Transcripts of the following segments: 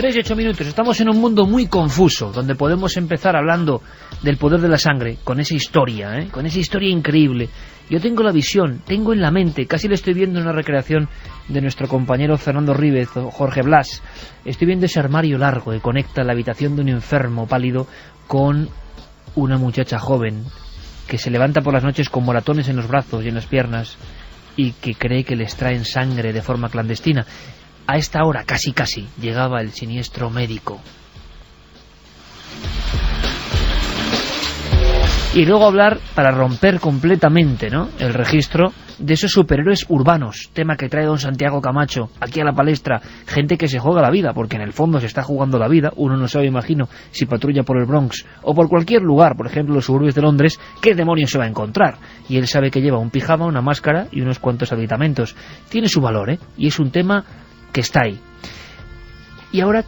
3:08. Estamos en un mundo muy confuso, donde podemos empezar hablando del poder de la sangre, con esa historia, con esa historia increíble. Yo tengo la visión, tengo en la mente, casi le estoy viendo en una recreación de nuestro compañero Fernando Ríbez o Jorge Blas. Estoy viendo ese armario largo que conecta la habitación de un enfermo pálido con una muchacha joven que se levanta por las noches con moratones en los brazos y en las piernas y que cree que les traen sangre de forma clandestina. A esta hora, casi, llegaba el siniestro médico. Y luego hablar, para romper completamente, ¿no?, el registro de esos superhéroes urbanos, tema que trae don Santiago Camacho aquí a la palestra, gente que se juega la vida, porque en el fondo se está jugando la vida. Uno no sabe, imagino, si patrulla por el Bronx o por cualquier lugar, por ejemplo los suburbios de Londres, qué demonios se va a encontrar. Y él sabe que lleva un pijama, una máscara y unos cuantos aditamentos. Tiene su valor, y es un tema que está ahí. Y ahora,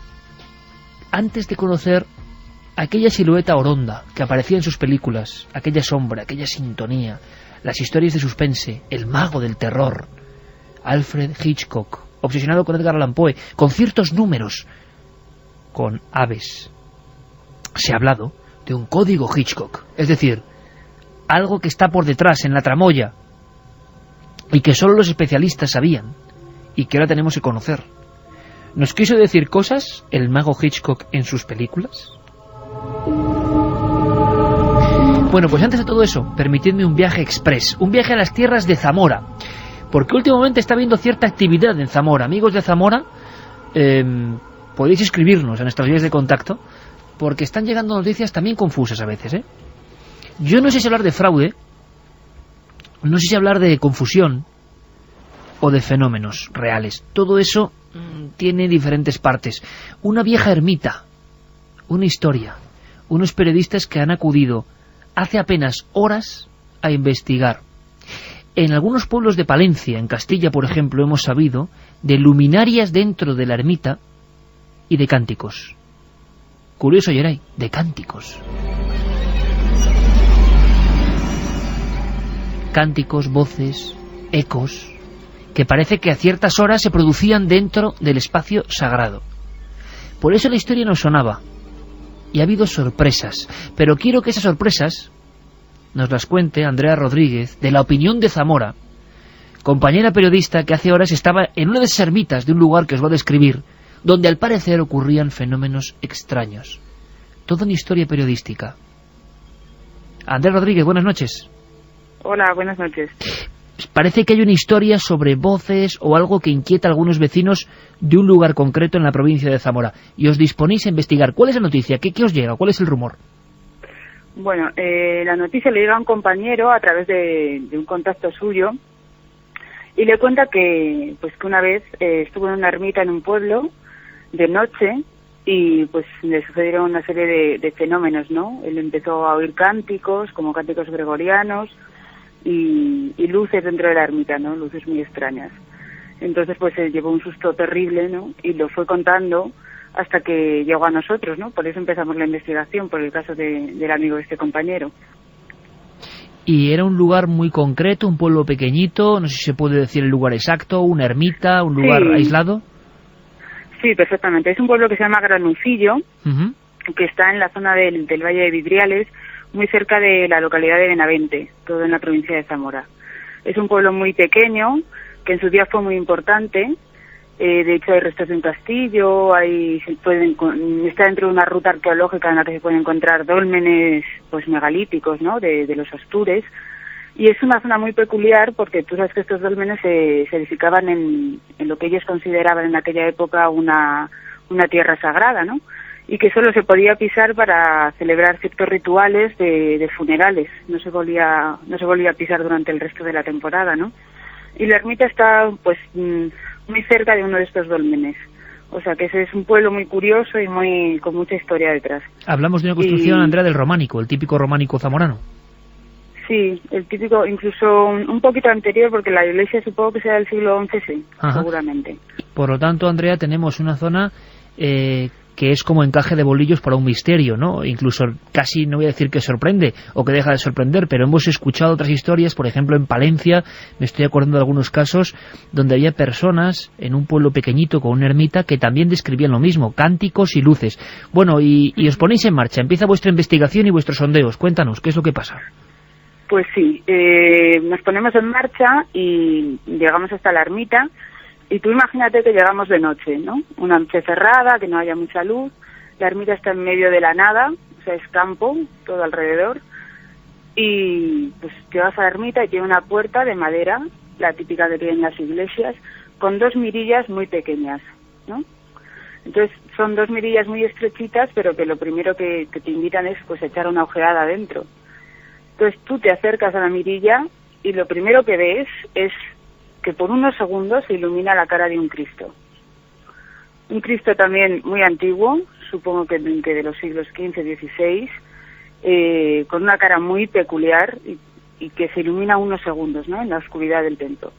antes de conocer aquella silueta oronda que aparecía en sus películas, aquella sombra, aquella sintonía, las historias de suspense, el mago del terror, Alfred Hitchcock, obsesionado con Edgar Allan Poe, con ciertos números, con aves, se ha hablado de un código Hitchcock, es decir, algo que está por detrás, en la tramoya, y que solo los especialistas sabían, y que ahora tenemos que conocer. ¿Nos quiso decir cosas el mago Hitchcock en sus películas? Bueno, pues antes de todo eso, permitidme un viaje express, un viaje a las tierras de Zamora, porque últimamente está habiendo cierta actividad en Zamora. Amigos de Zamora, podéis escribirnos a nuestras vías de contacto, porque están llegando noticias también confusas a veces, Yo no sé si hablar de fraude, no sé si hablar de confusión o de fenómenos reales. Todo eso tiene diferentes partes. Una vieja ermita, una historia, unos periodistas que han acudido hace apenas horas a investigar. En algunos pueblos de Palencia, en Castilla, por ejemplo, hemos sabido de luminarias dentro de la ermita y de cánticos. Curioso, Yeray, de cánticos. Cánticos, voces, ecos, que parece que a ciertas horas se producían dentro del espacio sagrado. Por eso la historia nos sonaba. Y ha habido sorpresas, pero quiero que esas sorpresas nos las cuente Andrea Rodríguez, de La Opinión de Zamora, compañera periodista que hace horas estaba en una de esas ermitas de un lugar que os voy a describir, donde al parecer ocurrían fenómenos extraños. Toda una historia periodística. Andrea Rodríguez, buenas noches. Hola, buenas noches. Parece que hay una historia sobre voces o algo que inquieta a algunos vecinos de un lugar concreto en la provincia de Zamora. Y os disponéis a investigar. ¿Cuál es la noticia? ¿Qué os llega? ¿Cuál es el rumor? Bueno, la noticia le llega a un compañero a través de un contacto suyo y le cuenta que una vez estuvo en una ermita en un pueblo de noche y pues le sucedieron una serie de fenómenos, ¿no? Él empezó a oír cánticos, como cánticos gregorianos, y luces dentro de la ermita, ¿no? Luces muy extrañas. Entonces pues se llevó un susto terrible, ¿no? Y lo fue contando hasta que llegó a nosotros, ¿no? Por eso empezamos la investigación, por el caso del amigo de este compañero. ¿Y era un lugar muy concreto, un pueblo pequeñito? No sé si se puede decir el lugar exacto, una ermita, un lugar aislado. Sí, perfectamente. Es un pueblo que se llama Granucillo, que está en la zona del Valle de Vidriales, muy cerca de la localidad de Benavente, todo en la provincia de Zamora. Es un pueblo muy pequeño, que en su día fue muy importante. De hecho hay restos de un castillo, está dentro de una ruta arqueológica en la que se pueden encontrar dólmenes pues megalíticos, ¿no?, de los Astures. Y es una zona muy peculiar porque tú sabes que estos dólmenes se edificaban en lo que ellos consideraban en aquella época una tierra sagrada, ¿no? Y que solo se podía pisar para celebrar ciertos rituales de funerales. No se volvía a pisar durante el resto de la temporada, ¿no? Y la ermita está pues muy cerca de uno de estos dólmenes. O sea que ese es un pueblo muy curioso y con mucha historia detrás. Hablamos de una construcción, Andrea, del románico, el típico románico zamorano. Sí, el típico, incluso un poquito anterior, porque la iglesia supongo que sea del siglo XI, seguramente. Por lo tanto, Andrea, tenemos una zona que es como encaje de bolillos para un misterio, ¿no? Incluso casi, no voy a decir que sorprende o que deja de sorprender, pero hemos escuchado otras historias, por ejemplo en Palencia, me estoy acordando de algunos casos donde había personas en un pueblo pequeñito con una ermita que también describían lo mismo, cánticos y luces. Bueno, y os ponéis en marcha, empieza vuestra investigación y vuestros sondeos. Cuéntanos, ¿qué es lo que pasa? Pues sí, nos ponemos en marcha y llegamos hasta la ermita. Y tú imagínate que llegamos de noche, ¿no? Una noche cerrada, que no haya mucha luz. La ermita está en medio de la nada, o sea, es campo, todo alrededor. Y pues llegas a la ermita y tiene una puerta de madera, la típica que tienen las iglesias, con 2 mirillas muy pequeñas, ¿no? Entonces son 2 mirillas muy estrechitas, pero que lo primero que te invitan es pues echar una ojeada adentro. Entonces tú te acercas a la mirilla y lo primero que ves es que por unos segundos se ilumina la cara de un Cristo. Un Cristo también muy antiguo, supongo que de los siglos XV, XVI, con una cara muy peculiar y que se ilumina unos segundos, ¿no?, en la oscuridad del templo.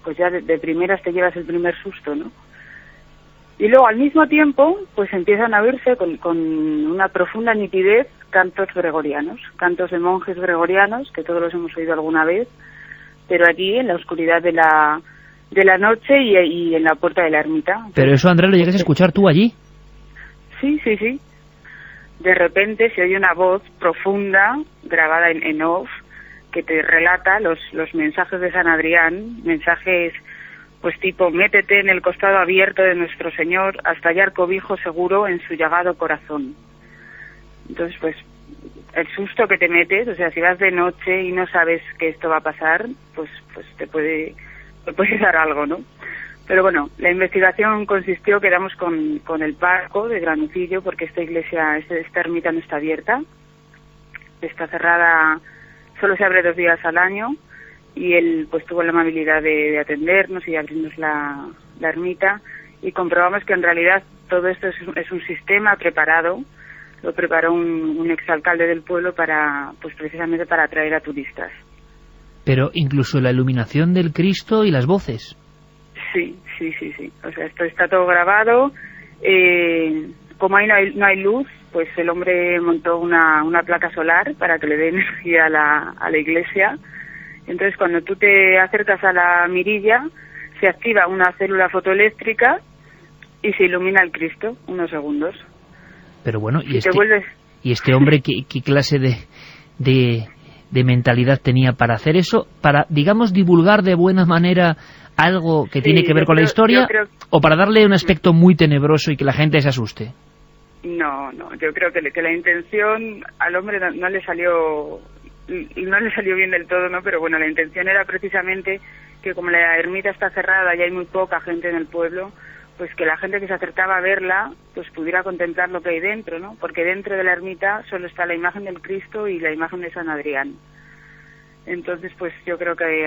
Pues ya de primeras te llevas el primer susto, ¿no? Y luego al mismo tiempo pues empiezan a oírse con una profunda nitidez cantos gregorianos, cantos de monjes gregorianos, que todos los hemos oído alguna vez, pero aquí en la oscuridad de la noche y en la puerta de la ermita. Pero eso, Andrea, ¿lo llegas a escuchar tú allí? Sí. De repente se oye una voz profunda, grabada en off, que te relata los mensajes de San Adrián, mensajes pues tipo, métete en el costado abierto de nuestro Señor hasta hallar cobijo seguro en su llagado corazón. Entonces, pues, el susto que te metes, o sea, si vas de noche y no sabes que esto va a pasar, pues te puede dar algo, ¿no? Pero bueno, la investigación consistió, quedamos con el párroco de Granucillo, porque esta ermita no está abierta, está cerrada, solo se abre 2 días al año, y él pues tuvo la amabilidad de atendernos y de abrirnos la ermita, y comprobamos que en realidad todo esto es un sistema preparado. Lo preparó un exalcalde del pueblo pues precisamente para atraer a turistas. Pero incluso la iluminación del Cristo y las voces. Sí. O sea, esto está todo grabado. Como ahí no hay luz, pues el hombre montó una placa solar para que le dé energía a la iglesia. Entonces, cuando tú te acercas a la mirilla, se activa una célula fotoeléctrica y se ilumina el Cristo unos segundos. Pero bueno, ¿y este hombre qué clase de mentalidad tenía para hacer eso? Para, digamos, divulgar de buena manera algo que tiene que ver con la historia, o para darle un aspecto muy tenebroso y que la gente se asuste. No, yo creo que la intención al hombre no le salió bien del todo, ¿no? Pero bueno, la intención era precisamente que como la ermita está cerrada y hay muy poca gente en el pueblo, pues que la gente que se acercaba a verla pues pudiera contemplar lo que hay dentro, ¿no? Porque dentro de la ermita solo está la imagen del Cristo y la imagen de San Adrián. Entonces, pues yo creo que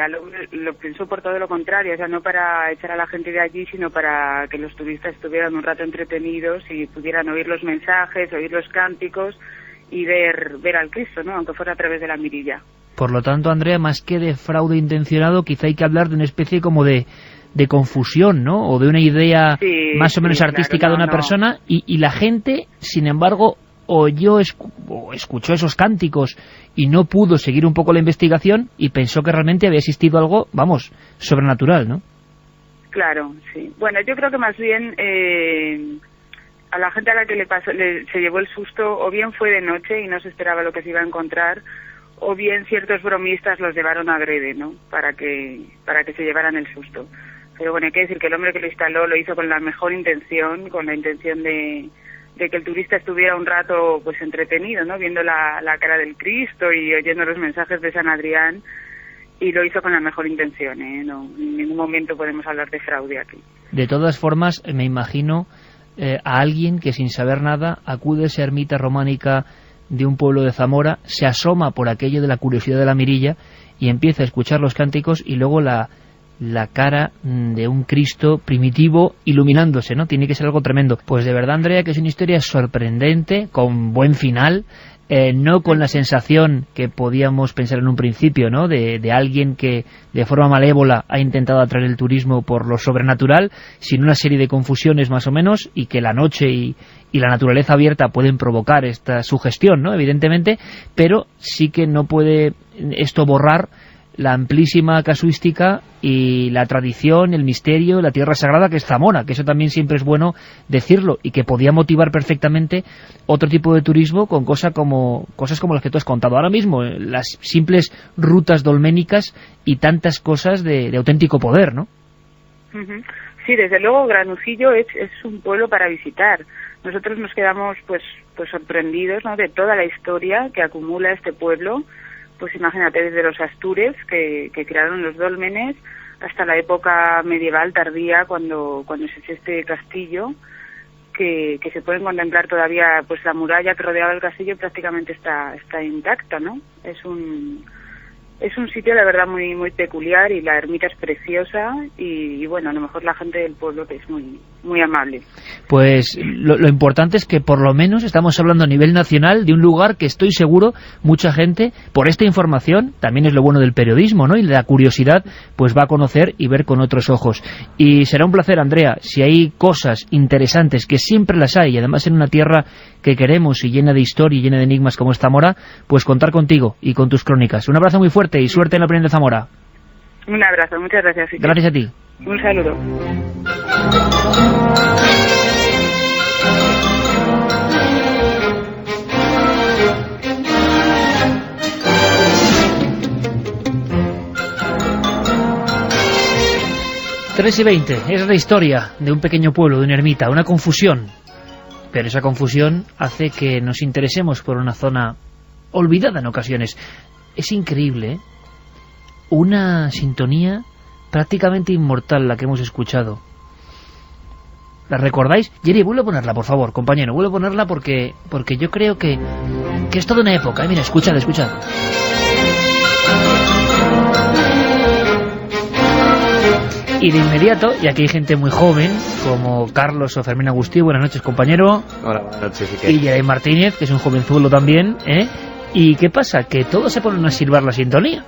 lo pensó por todo lo contrario, o sea, no para echar a la gente de allí, sino para que los turistas estuvieran un rato entretenidos y pudieran oír los mensajes, oír los cánticos y ver al Cristo, ¿no?, aunque fuera a través de la mirilla. Por lo tanto, Andrea, más que de fraude intencionado, quizá hay que hablar de una especie como de confusión, ¿no?, o de una idea más o menos artística, claro, de una persona, y la gente, sin embargo, oyó o escuchó esos cánticos y no pudo seguir un poco la investigación y pensó que realmente había existido algo, vamos, sobrenatural, ¿no? Claro, sí. Bueno, yo creo que más bien a la gente a la que se llevó el susto, o bien fue de noche y no se esperaba lo que se iba a encontrar, o bien ciertos bromistas los llevaron a adrede, ¿no?, para que se llevaran el susto. Pero bueno, hay que decir que el hombre que lo instaló lo hizo con la mejor intención, con la intención de que el turista estuviera un rato pues entretenido, ¿no?, viendo la cara del Cristo y oyendo los mensajes de San Adrián, y lo hizo con la mejor intención, no, en ningún momento podemos hablar de fraude aquí. De todas formas, me imagino a alguien que sin saber nada acude a esa ermita románica de un pueblo de Zamora, se asoma por aquello de la curiosidad de la mirilla y empieza a escuchar los cánticos y luego la cara de un Cristo primitivo iluminándose, ¿no? Tiene que ser algo tremendo. Pues de verdad, Andrea, que es una historia sorprendente, con buen final, no con la sensación que podíamos pensar en un principio, ¿no?, de alguien que de forma malévola ha intentado atraer el turismo por lo sobrenatural, sino una serie de confusiones más o menos, y que la noche y la naturaleza abierta pueden provocar esta sugestión, ¿no?, evidentemente, pero sí que no puede esto borrar la amplísima casuística y la tradición, el misterio, la tierra sagrada que es Zamora, que eso también siempre es bueno decirlo, y que podía motivar perfectamente otro tipo de turismo con cosas como las que tú has contado ahora mismo, las simples rutas dolménicas y tantas cosas de auténtico poder, ¿no? Sí, desde luego Granucillo es un pueblo para visitar. Nosotros nos quedamos pues sorprendidos, ¿no?, de toda la historia que acumula este pueblo. Pues imagínate, desde los astures que crearon los dólmenes hasta la época medieval tardía, cuando se hizo este castillo, que se pueden contemplar todavía, pues la muralla que rodeaba el castillo prácticamente está intacta, ¿no? Es un sitio, la verdad, muy muy peculiar, y la ermita es preciosa, y bueno, a lo mejor la gente del pueblo, que es muy muy amable. Pues lo importante es que por lo menos estamos hablando a nivel nacional de un lugar que estoy seguro mucha gente, por esta información, también es lo bueno del periodismo, ¿no?, y la curiosidad, pues va a conocer y ver con otros ojos. Y será un placer, Andrea, si hay cosas interesantes, que siempre las hay, y además en una tierra que queremos y llena de historia y llena de enigmas como es Zamora, pues contar contigo y con tus crónicas. Un abrazo muy fuerte y suerte en la Peña de Zamora. Un abrazo, muchas gracias. Gracias a ti. Un saludo. Tres y 20, es la historia de un pequeño pueblo, de una ermita, una confusión. Pero esa confusión hace que nos interesemos por una zona olvidada en ocasiones. Es increíble, ¿eh? Una sintonía prácticamente inmortal la que hemos escuchado. ¿La recordáis? Jerry, vuelve a ponerla, por favor, compañero, vuelve a ponerla porque yo creo que es toda una época. Mira, escuchad. Y de inmediato, y aquí hay gente muy joven, como Carlos o Fermín Agustí, buenas noches, compañero. Hola, buenas noches. Y Jerry Martínez, que es un jovenzuelo también, ¿eh? ¿Y qué pasa? Que todos se ponen a silbar la sintonía.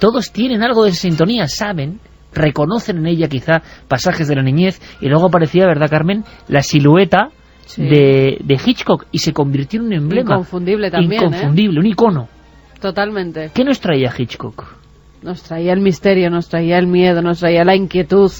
Todos tienen algo de esa sintonía, saben, reconocen en ella quizá pasajes de la niñez, y luego aparecía, ¿verdad, Carmen?, la silueta de Hitchcock, y se convirtió en un emblema. Inconfundible también, Inconfundible, un icono. Totalmente. ¿Qué nos traía Hitchcock? Nos traía el misterio, nos traía el miedo, nos traía la inquietud.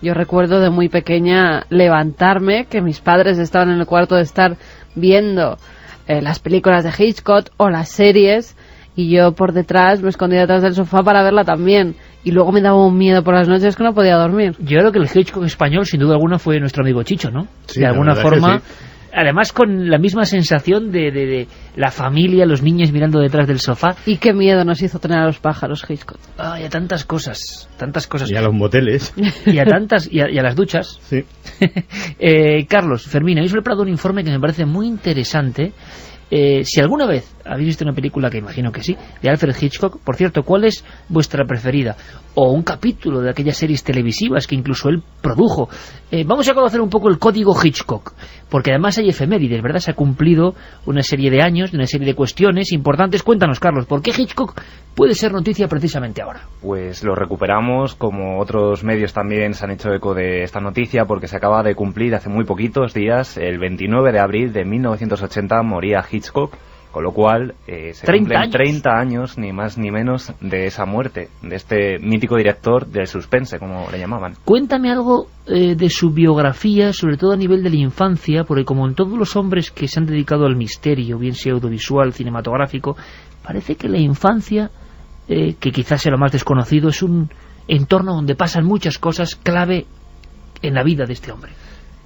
Yo recuerdo de muy pequeña levantarme, que mis padres estaban en el cuarto de estar viendo las películas de Hitchcock o las series, y yo por detrás me escondía detrás del sofá para verla también, y luego me daba un miedo por las noches que no podía dormir. Yo creo que el Hitchcock español sin duda alguna fue nuestro amigo Chicho, ¿no? Sí, de alguna forma, sí. Además con la misma sensación de la familia, los niños mirando detrás del sofá. Y qué miedo nos hizo tener a los pájaros Hitchcock. Ay, a tantas cosas. Y a los moteles. Y a tantas, y a las duchas. Sí. Carlos, Fermín, habéis preparado un informe que me parece muy interesante. Si alguna vez habéis visto una película, que imagino que sí, de Alfred Hitchcock, por cierto, ¿cuál es vuestra preferida? O un capítulo de aquellas series televisivas que incluso él produjo. Vamos a conocer un poco el código Hitchcock, porque además hay efemérides, ¿verdad? Se ha cumplido una serie de años, de una serie de cuestiones importantes. Cuéntanos, Carlos, ¿por qué Hitchcock puede ser noticia precisamente ahora? Pues lo recuperamos, como otros medios también se han hecho eco de esta noticia, porque se acaba de cumplir hace muy poquitos días, el 29 de abril de 1980 moría Hitchcock, con lo cual se cumplen 30 años, ni más ni menos, de esa muerte, de este mítico director del suspense, como le llamaban. Cuéntame algo de su biografía, sobre todo a nivel de la infancia, porque como en todos los hombres que se han dedicado al misterio, bien sea audiovisual, cinematográfico, parece que la infancia, que quizás sea lo más desconocido, es un entorno donde pasan muchas cosas clave en la vida de este hombre.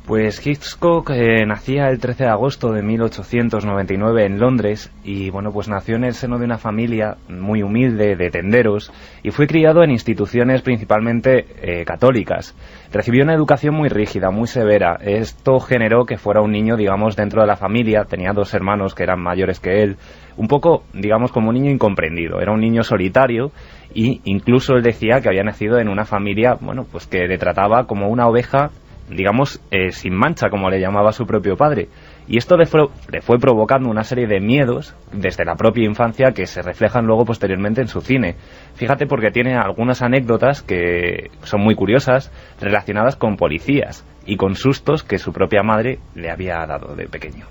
Pues Hitchcock nacía el 13 de agosto de 1899 en Londres, y bueno, pues nació en el seno de una familia muy humilde de tenderos, y fue criado en instituciones principalmente católicas. Recibió una educación muy rígida, muy severa. Esto generó que fuera un niño, digamos, dentro de la familia. Tenía dos hermanos que eran mayores que él, un poco, digamos, como un niño incomprendido. Era un niño solitario, y incluso él decía que había nacido en una familia, bueno, pues que le trataba como una oveja digamos, sin mancha, como le llamaba su propio padre. Y esto le fue provocando una serie de miedos desde la propia infancia que se reflejan luego posteriormente en su cine. Fíjate, porque tiene algunas anécdotas que son muy curiosas relacionadas con policías y con sustos que su propia madre le había dado de pequeño.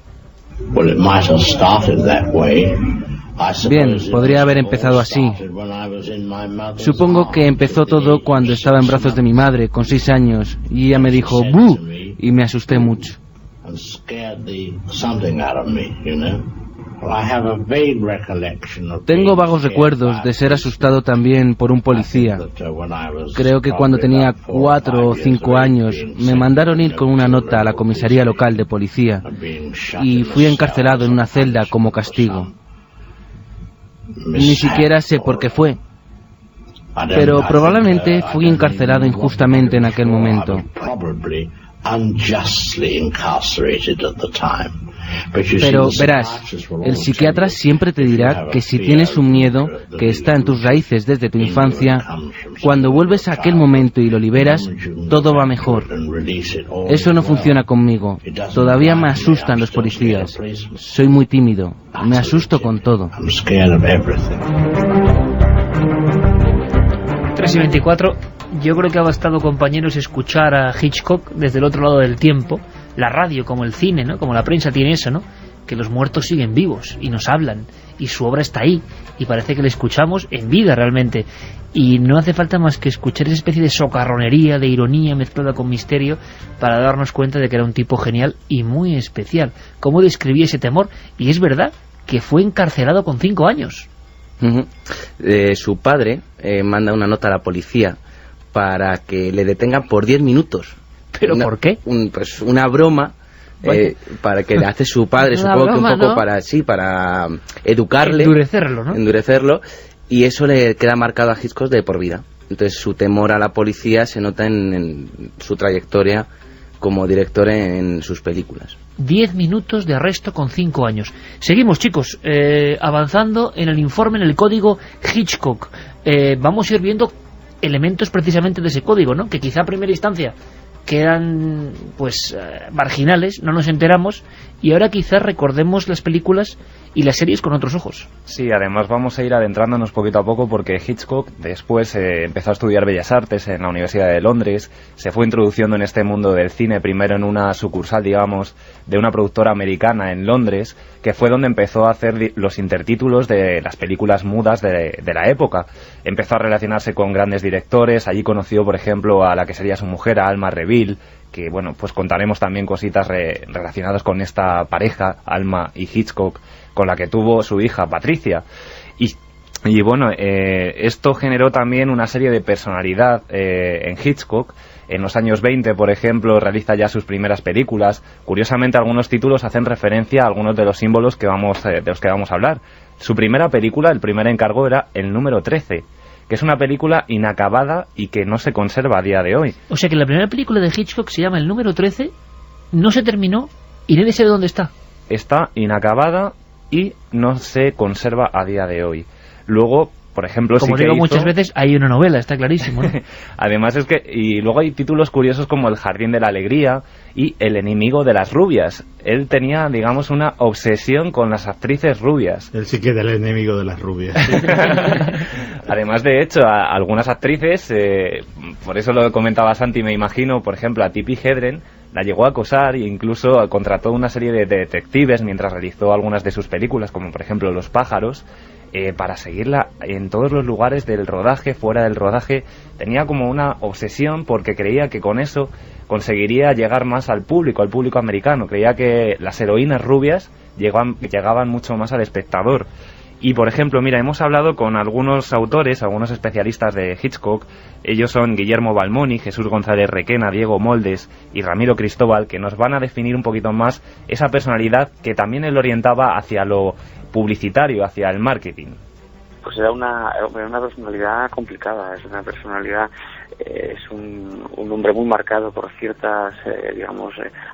Bien, podría haber empezado así. Supongo que empezó todo cuando estaba en brazos de mi madre, con 6 años, y ella me dijo ¡bu! Y me asusté mucho. Tengo vagos recuerdos de ser asustado también por un policía. Creo que cuando tenía 4 o 5 años me mandaron ir con una nota a la comisaría local de policía y fui encarcelado en una celda como castigo. Ni siquiera sé por qué fue, pero probablemente fui encarcelado injustamente en aquel momento. Pero verás, el psiquiatra siempre te dirá que si tienes un miedo que está en tus raíces desde tu infancia, cuando vuelves a aquel momento y lo liberas, todo va mejor. Eso no funciona conmigo. Todavía me asustan los policías. Soy muy tímido. Me asusto con todo. 3:24. Yo creo que ha bastado, compañeros, escuchar a Hitchcock desde el otro lado del tiempo. La radio, como el cine, ¿no? Como la prensa, tiene eso, ¿no? Que los muertos siguen vivos y nos hablan, y su obra está ahí, y parece que le escuchamos en vida realmente. Y no hace falta más que escuchar esa especie de socarronería, de ironía mezclada con misterio, para darnos cuenta de que era un tipo genial y muy especial. Cómo describía ese temor, y es verdad que fue encarcelado con 5 años. Su padre manda una nota a la policía para que le detengan por 10 minutos. ¿Pero por qué? Pues una broma para que le hace su padre, supongo que un poco, ¿no? para educarle. Endurecerlo, ¿no? Endurecerlo, y eso le queda marcado a Hitchcock de por vida. Entonces su temor a la policía se nota en su trayectoria como director en sus películas. 10 minutos de arresto con 5 años. Seguimos, chicos, avanzando en el informe, en el código Hitchcock. Vamos a ir viendo elementos precisamente de ese código, ¿no? Que quizá a primera instancia quedan pues marginales, no nos enteramos, y ahora quizás recordemos las películas y las series con otros ojos. Sí, además vamos a ir adentrándonos poquito a poco, porque Hitchcock después empezó a estudiar Bellas Artes en la Universidad de Londres, se fue introduciendo en este mundo del cine, primero en una sucursal, digamos, de una productora americana en Londres, que fue donde empezó a hacer los intertítulos de las películas mudas de la época. Empezó a relacionarse con grandes directores, allí conoció, por ejemplo, a la que sería su mujer, a Alma Reville, que bueno, pues contaremos también cositas relacionadas con esta pareja, Alma y Hitchcock, con la que tuvo su hija Patricia. Y bueno, esto generó también una serie de personalidad en Hitchcock. En los años 20, por ejemplo, realiza ya sus primeras películas. Curiosamente, algunos títulos hacen referencia a algunos de los símbolos de los que vamos a hablar. Su primera película, el primer encargo, era El número 13, que es una película inacabada y que no se conserva a día de hoy. O sea que la primera película de Hitchcock se llama El número 13, no se terminó y nadie sabe dónde está. Está inacabada y no se conserva a día de hoy. Luego, por ejemplo, como digo muchas veces, hay una novela, está clarísimo, ¿no? Además es que, y luego hay títulos curiosos como El jardín de la alegría y El enemigo de las rubias. Él tenía, digamos, una obsesión con las actrices rubias. Él sí que era el enemigo de las rubias. Además, de hecho, a algunas actrices, por eso lo comentaba Santi, me imagino, por ejemplo, a Tippi Hedren, la llegó a acosar e incluso contrató una serie de detectives mientras realizó algunas de sus películas, como por ejemplo Los pájaros, para seguirla en todos los lugares del rodaje, fuera del rodaje. Tenía como una obsesión porque creía que con eso conseguiría llegar más al público americano. Creía que las heroínas rubias llegaban mucho más al espectador. Y por ejemplo, mira, hemos hablado con algunos autores, algunos especialistas de Hitchcock. Ellos son Guillermo Balmoni, Jesús González Requena, Diego Moldes y Ramiro Cristóbal, que nos van a definir un poquito más esa personalidad que también él orientaba hacia lo publicitario, hacia el marketing. Pues era una personalidad complicada, es una personalidad, es un hombre muy marcado por ciertas,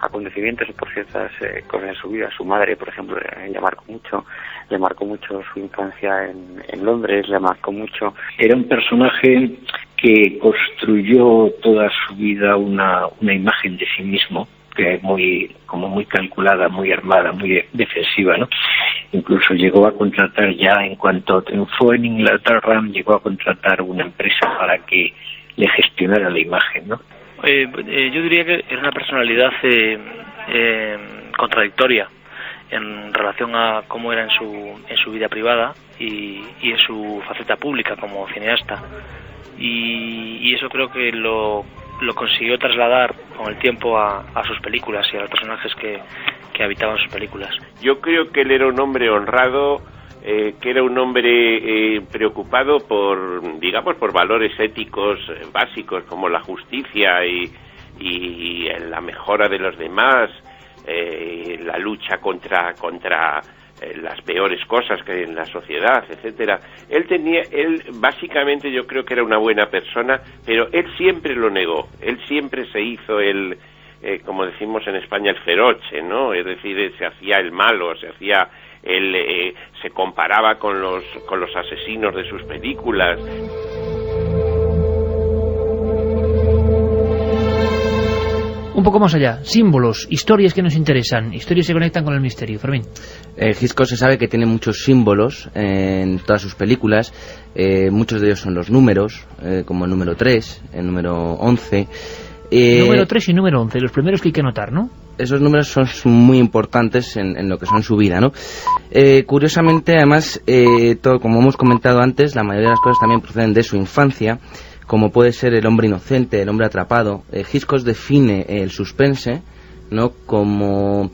acontecimientos y por ciertas cosas en su vida. Su madre, por ejemplo, le marcó mucho su infancia en Londres, le marcó mucho. Era un personaje que construyó toda su vida una imagen de sí mismo, que es muy calculada, muy armada, muy defensiva, ¿no? Incluso llegó a contratar, ya en cuanto triunfó en Inglaterra, llegó a contratar una empresa para que le gestionara la imagen, ¿no? Yo diría que era una personalidad contradictoria en relación a cómo era en su vida privada y en su faceta pública como cineasta, y eso creo que lo consiguió trasladar con el tiempo a sus películas y a los personajes que habitaban sus películas. Yo creo que él era un hombre honrado, que era un hombre preocupado por valores éticos básicos como la justicia y la mejora de los demás, la lucha contra las peores cosas que hay en la sociedad, etcétera. Él básicamente, yo creo que era una buena persona, pero él siempre lo negó. Él siempre se hizo como decimos en España, el feroche, ¿no? Es decir, se hacía el malo, se comparaba con los asesinos de sus películas. Un poco más allá, símbolos, historias que nos interesan, historias que conectan con el misterio. Fermín. Hitchcock se sabe que tiene muchos símbolos en todas sus películas. Muchos de ellos son los números, como el número 3, el número 11. Número 3 y número 11, los primeros que hay que notar, ¿no? Esos números son muy importantes en lo que son su vida, ¿no? Curiosamente, además, como hemos comentado antes, la mayoría de las cosas también proceden de su infancia, como puede ser el hombre inocente, el hombre atrapado. Hitchcock define el suspense, ¿no?, como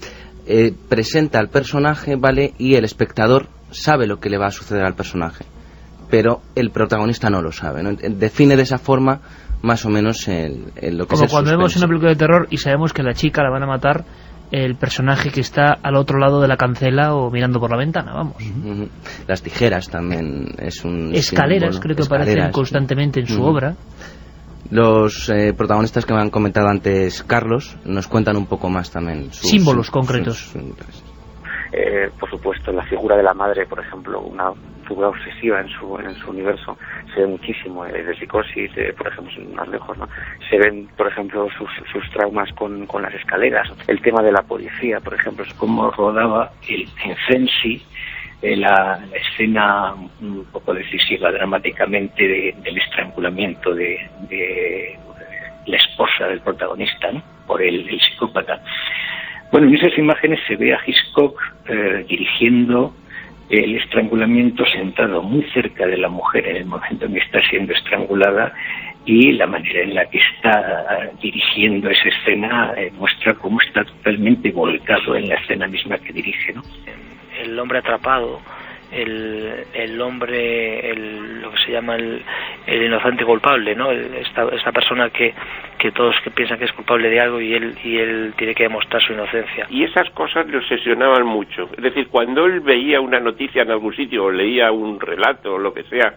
presenta al personaje, ¿vale?, y el espectador sabe lo que le va a suceder al personaje, pero el protagonista no lo sabe, ¿no? Define de esa forma más o menos lo que es el suspense. Como cuando vemos una película de terror y sabemos que a la chica la van a matar el personaje que está al otro lado de la cancela o mirando por la ventana, vamos. Las tijeras también es un escaleras, símbolo. Creo que aparecen constantemente en su obra. Los protagonistas que me han comentado antes, Carlos, nos cuentan un poco más también símbolos concretos. Por supuesto, la figura de la madre, por ejemplo, una figura obsesiva en su universo, se ve muchísimo de Psicosis, por ejemplo, más lejos, ¿no? Se ven, por ejemplo, sus traumas con las escaleras, el tema de la policía, por ejemplo, es cómo rodaba en Sensi la escena un poco decisiva dramáticamente del estrangulamiento de la esposa del protagonista, ¿no?, por el psicópata. Bueno, en esas imágenes se ve a Hitchcock dirigiendo el estrangulamiento sentado muy cerca de la mujer en el momento en que está siendo estrangulada, y la manera en la que está dirigiendo esa escena muestra cómo está totalmente volcado en la escena misma que dirige, ¿no? El hombre atrapado, el hombre, lo que se llama el inocente culpable, ¿no? Esta persona que todos que piensan que es culpable de algo y él tiene que demostrar su inocencia. Y esas cosas le obsesionaban mucho. Es decir, cuando él veía una noticia en algún sitio o leía un relato o lo que sea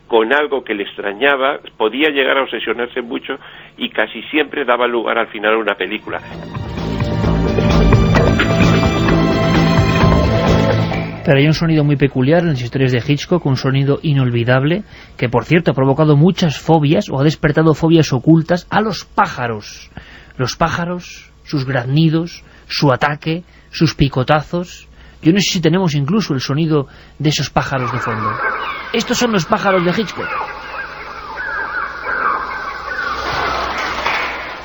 con algo que le extrañaba, podía llegar a obsesionarse mucho y casi siempre daba lugar al final a una película. Pero hay un sonido muy peculiar en las historias de Hitchcock, un sonido inolvidable, que por cierto ha provocado muchas fobias, o ha despertado fobias ocultas, a los pájaros. Los pájaros, sus graznidos, su ataque, sus picotazos. Yo no sé si tenemos incluso el sonido de esos pájaros de fondo. Estos son los pájaros de Hitchcock.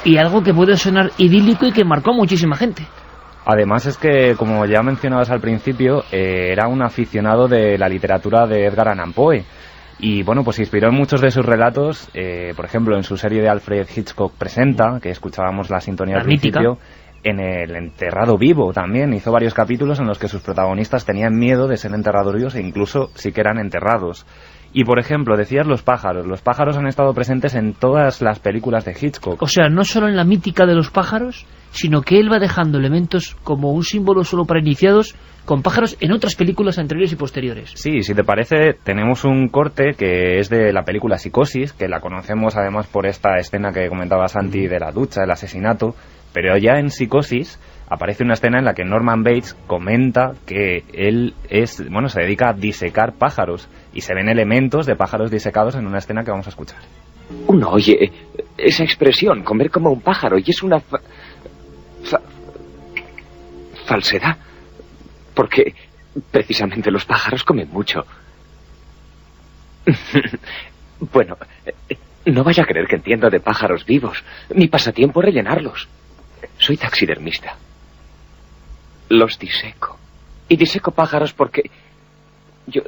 Y algo que puede sonar idílico y que marcó a muchísima gente. Además es que, como ya mencionabas al principio, era un aficionado de la literatura de Edgar Allan Poe. Y bueno, pues se inspiró en muchos de sus relatos, por ejemplo, en su serie de Alfred Hitchcock Presenta, que escuchábamos la sintonía al principio, en El enterrado vivo también. Hizo varios capítulos en los que sus protagonistas tenían miedo de ser enterrados vivos e incluso si que eran enterrados. Y por ejemplo, decías los pájaros han estado presentes en todas las películas de Hitchcock. O sea, no solo en la mítica de los pájaros, sino que él va dejando elementos como un símbolo solo para iniciados con pájaros en otras películas anteriores y posteriores. Sí, si te parece, tenemos un corte que es de la película Psicosis, que la conocemos además por esta escena que comentaba Santi de la ducha, el asesinato, pero ya en Psicosis aparece una escena en la que Norman Bates comenta que él se dedica a disecar pájaros, y se ven elementos de pájaros disecados en una escena que vamos a escuchar. Uno oye esa expresión, comer como un pájaro, y es una falsedad. Porque precisamente los pájaros comen mucho. Bueno, no vaya a creer que entiendo de pájaros vivos. Mi pasatiempo es rellenarlos. Soy taxidermista. Los diseco. Y diseco pájaros porque yo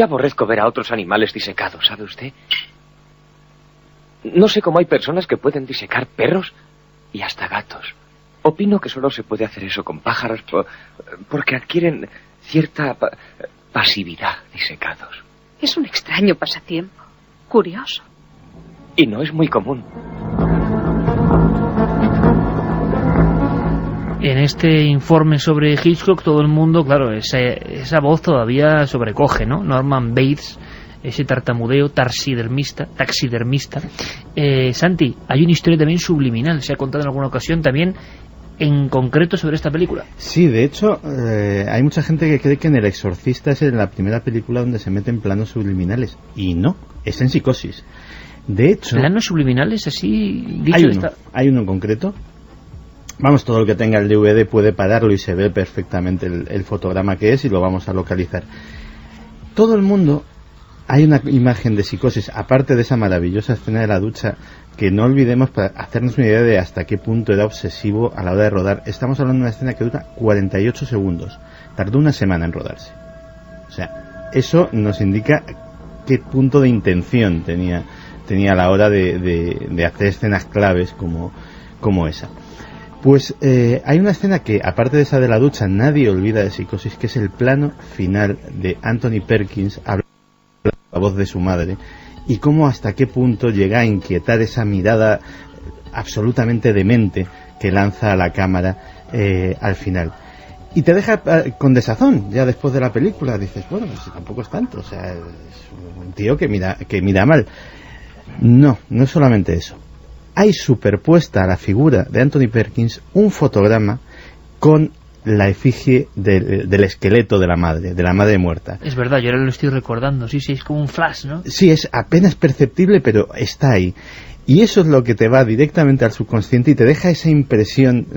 aborrezco ver a otros animales disecados, ¿sabe usted? No sé cómo hay personas que pueden disecar perros y hasta gatos. Opino que solo se puede hacer eso con pájaros porque adquieren cierta pasividad disecados. Es un extraño pasatiempo. Curioso. Y no es muy común. En este informe sobre Hitchcock, todo el mundo, claro, esa voz todavía sobrecoge, ¿no? Norman Bates, ese tartamudeo, taxidermista. Santi, hay una historia también subliminal, se ha contado en alguna ocasión también, en concreto sobre esta película. Sí, de hecho, hay mucha gente que cree que en El Exorcista es en la primera película donde se meten planos subliminales. Y no, es en Psicosis. De hecho... ¿Planos subliminales así dicho? Hay uno en concreto. Vamos, todo el que tenga el DVD puede pararlo y se ve perfectamente el fotograma que es y lo vamos a localizar. Todo el mundo... Hay una imagen de Psicosis, aparte de esa maravillosa escena de la ducha, que no olvidemos para hacernos una idea de hasta qué punto era obsesivo a la hora de rodar. Estamos hablando de una escena que dura 48 segundos. Tardó una semana en rodarse. O sea, eso nos indica qué punto de intención tenía a la hora de hacer escenas claves como esa. Pues hay una escena que, aparte de esa de la ducha, nadie olvida de Psicosis, que es el plano final de Anthony Perkins hablando la voz de su madre, y cómo hasta qué punto llega a inquietar esa mirada absolutamente demente que lanza a la cámara al final. Y te deja con desazón, ya después de la película, dices, bueno, pues tampoco es tanto, o sea, es un tío que mira mal. No es solamente eso. Hay superpuesta a la figura de Anthony Perkins un fotograma con la efigie del esqueleto de la madre muerta. Es verdad, yo ahora lo estoy recordando, sí, es como un flash, ¿no? Sí, es apenas perceptible, pero está ahí. Y eso es lo que te va directamente al subconsciente y te deja esa impresión